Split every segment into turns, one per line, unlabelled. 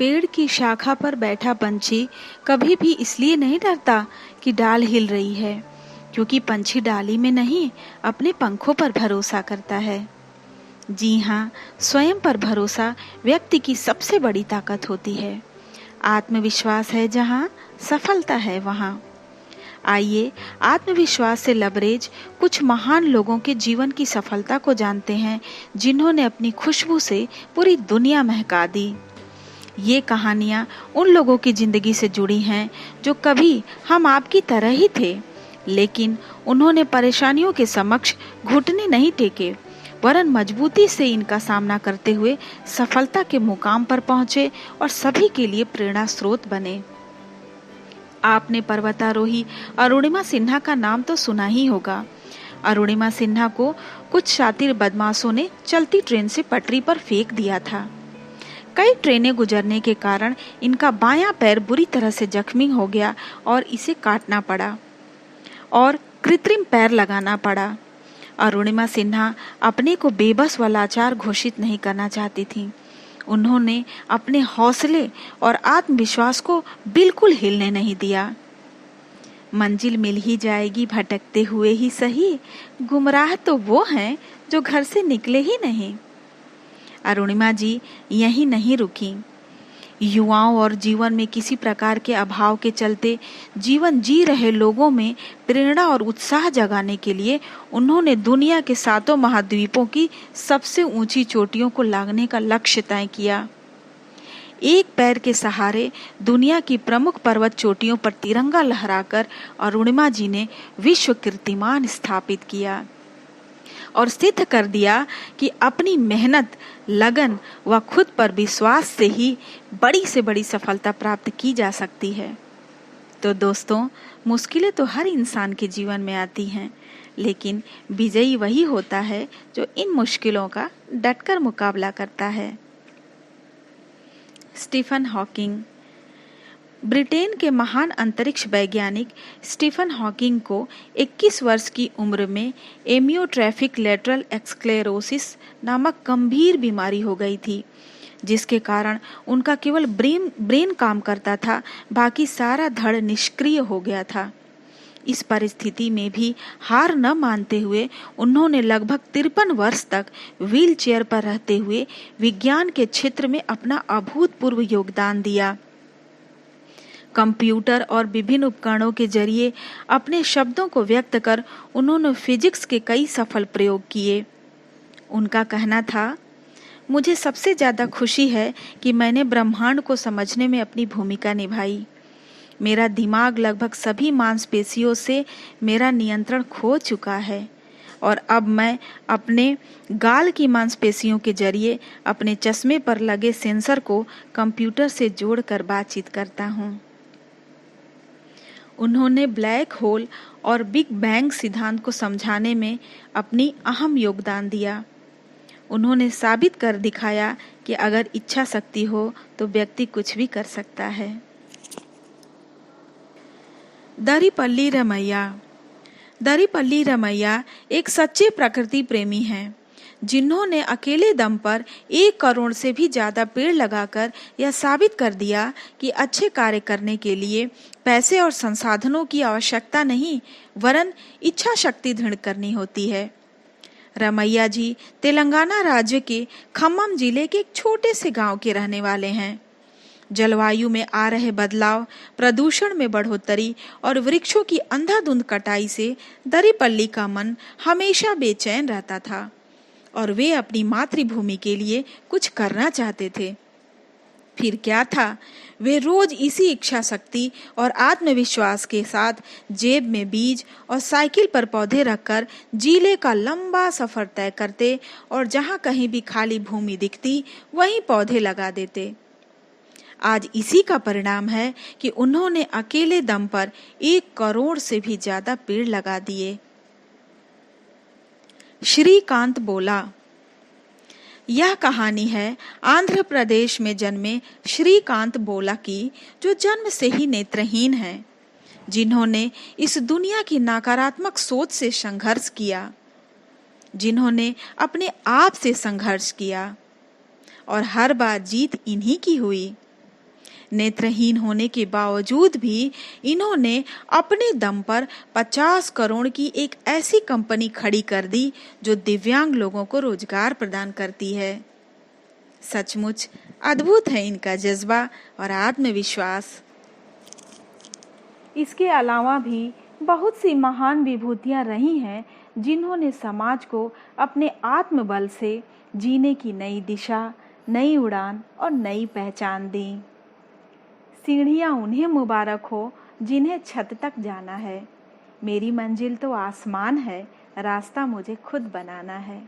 पेड़ की शाखा पर बैठा पंछी कभी भी इसलिए नहीं डरता कि डाल हिल रही है, क्योंकि पंछी डाली में नहीं, अपने पंखों पर भरोसा करता है। जी हाँ, स्वयं पर भरोसा व्यक्ति की सबसे बड़ी ताकत होती है। आत्मविश्वास है जहाँ, सफलता है वहाँ। आइए आत्मविश्वास से लबरेज कुछ महान लोगों के जीवन की सफलता को जानते हैं, जिन्होंने अपनी खुशबू से पूरी दुनिया महका दी। ये कहानियाँ उन लोगों की जिंदगी से जुड़ी हैं जो कभी हम आपकी तरह ही थे, लेकिन उन्होंने परेशानियों के समक्ष घुटने नहीं टेके, वरन मजबूती से इनका सामना करते हुए सफलता के मुकाम पर पहुंचे और सभी के लिए प्रेरणा स्रोत बने। आपने पर्वतारोही अरुणिमा सिन्हा का नाम तो सुना ही होगा। अरुणिमा सिन्हा को कुछ शातिर बदमाशों ने चलती ट्रेन से पटरी पर फेंक दिया था। कई ट्रेनें गुजरने के कारण इनका बायां पैर बुरी तरह से जख्मी हो गया और इसे काटना पड़ा और कृत्रिम पैर लगाना पड़ा। अरुणिमा सिन्हा अपने को बेबस व लाचार घोषित नहीं करना चाहती थीं। उन्होंने अपने हौसले और आत्मविश्वास को बिल्कुल हिलने नहीं दिया। मंजिल मिल ही जाएगी भटकते हुए ही सही, गुमराह तो वो हैं जो घर से निकले ही नहीं। अरुणिमा जी यहीं नहीं रुकी। युवाओं और जीवन में किसी प्रकार के अभाव के चलते जीवन जी रहे लोगों में प्रेरणा और उत्साह जगाने के लिए उन्होंने दुनिया के 7 महाद्वीपों की सबसे ऊंची चोटियों को लांघने का लक्ष्य तय किया। एक पैर के सहारे दुनिया की प्रमुख पर्वत चोटियों पर तिरंगा लहराकर अरुणिमा जी ने विश्व कीर्तिमान स्थापित किया और सिद्ध कर दिया कि अपनी मेहनत, लगन व खुद पर विश्वास से ही बड़ी से बड़ी सफलता प्राप्त की जा सकती है। तो दोस्तों, मुश्किलें तो हर इंसान के जीवन में आती हैं, लेकिन विजयी वही होता है जो इन मुश्किलों का डटकर मुकाबला करता है। Stephen Hawking. ब्रिटेन के महान अंतरिक्ष वैज्ञानिक स्टीफन हॉकिंग को 21 वर्ष की उम्र में एमियोट्रोफिक लेटरल स्क्लेरोसिस नामक गंभीर बीमारी हो गई थी, जिसके कारण उनका केवल ब्रेन काम करता था, बाकी सारा धड़ निष्क्रिय हो गया था। इस परिस्थिति में भी हार न मानते हुए उन्होंने लगभग 53 वर्ष तक व्हील चेयर पर रहते हुए विज्ञान के क्षेत्र में अपना अभूतपूर्व योगदान दिया। कंप्यूटर और विभिन्न उपकरणों के जरिए अपने शब्दों को व्यक्त कर उन्होंने फिजिक्स के कई सफल प्रयोग किए। उनका कहना था, मुझे सबसे ज्यादा खुशी है कि मैंने ब्रह्मांड को समझने में अपनी भूमिका निभाई। मेरा दिमाग लगभग सभी मांसपेशियों से मेरा नियंत्रण खो चुका है और अब मैं अपने गाल की मांसपेशियों के जरिए अपने चश्मे पर लगे सेंसर को कंप्यूटर से जोड़कर बातचीत करता हूँ। उन्होंने ब्लैक होल और बिग बैंग सिद्धांत को समझाने में अपनी अहम योगदान दिया। उन्होंने साबित कर दिखाया कि अगर इच्छा शक्ति हो तो व्यक्ति कुछ भी कर सकता है। दरिपल्ली रमैया। दरिपल्ली रमैया एक सच्चे प्रकृति प्रेमी हैं, जिन्होंने अकेले दम पर 1 करोड़ से भी ज्यादा पेड़ लगाकर यह साबित कर दिया कि अच्छे कार्य करने के लिए पैसे और संसाधनों की आवश्यकता नहीं, वरन इच्छा शक्ति दृढ़ करनी होती है। रमैया जी तेलंगाना राज्य के खम्मम जिले के एक छोटे से गांव के रहने वाले हैं। जलवायु में आ रहे बदलाव, प्रदूषण में बढ़ोतरी और वृक्षों की अंधाधुंध कटाई से दरिपल्ली का मन हमेशा बेचैन रहता था और वे अपनी मातृभूमि के लिए कुछ करना चाहते थे। फिर क्या था, वे रोज इसी इच्छा शक्ति और आत्मविश्वास के साथ जेब में बीज और साइकिल पर पौधे रखकर जिले का लंबा सफर तय करते और जहां कहीं भी खाली भूमि दिखती वहीं पौधे लगा देते। आज इसी का परिणाम है कि उन्होंने अकेले दम पर 1 करोड़ से भी ज्यादा पेड़ लगा दिए। श्रीकांत बोला। यह कहानी है आंध्र प्रदेश में जन्मे श्रीकांत बोला की, जो जन्म से ही नेत्रहीन हैं, जिन्होंने इस दुनिया की नकारात्मक सोच से संघर्ष किया, जिन्होंने अपने आप से संघर्ष किया और हर बार जीत इन्हीं की हुई। नेत्रहीन होने के बावजूद भी इन्होंने अपने दम पर 50 करोड़ की एक ऐसी कंपनी खड़ी कर दी जो दिव्यांग लोगों को रोजगार प्रदान करती है। सचमुच अद्भुत है इनका जज्बा और आत्मविश्वास। इसके अलावा भी बहुत सी महान विभूतियां रही हैं जिन्होंने समाज को अपने आत्मबल से जीने की नई दिशा, नई उड़ान और नई पहचान दी। सीढ़ियां उन्हें मुबारक हो जिन्हें छत तक जाना है। मेरी मंजिल तो आसमान है, रास्ता मुझे खुद बनाना है।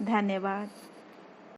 धन्यवाद।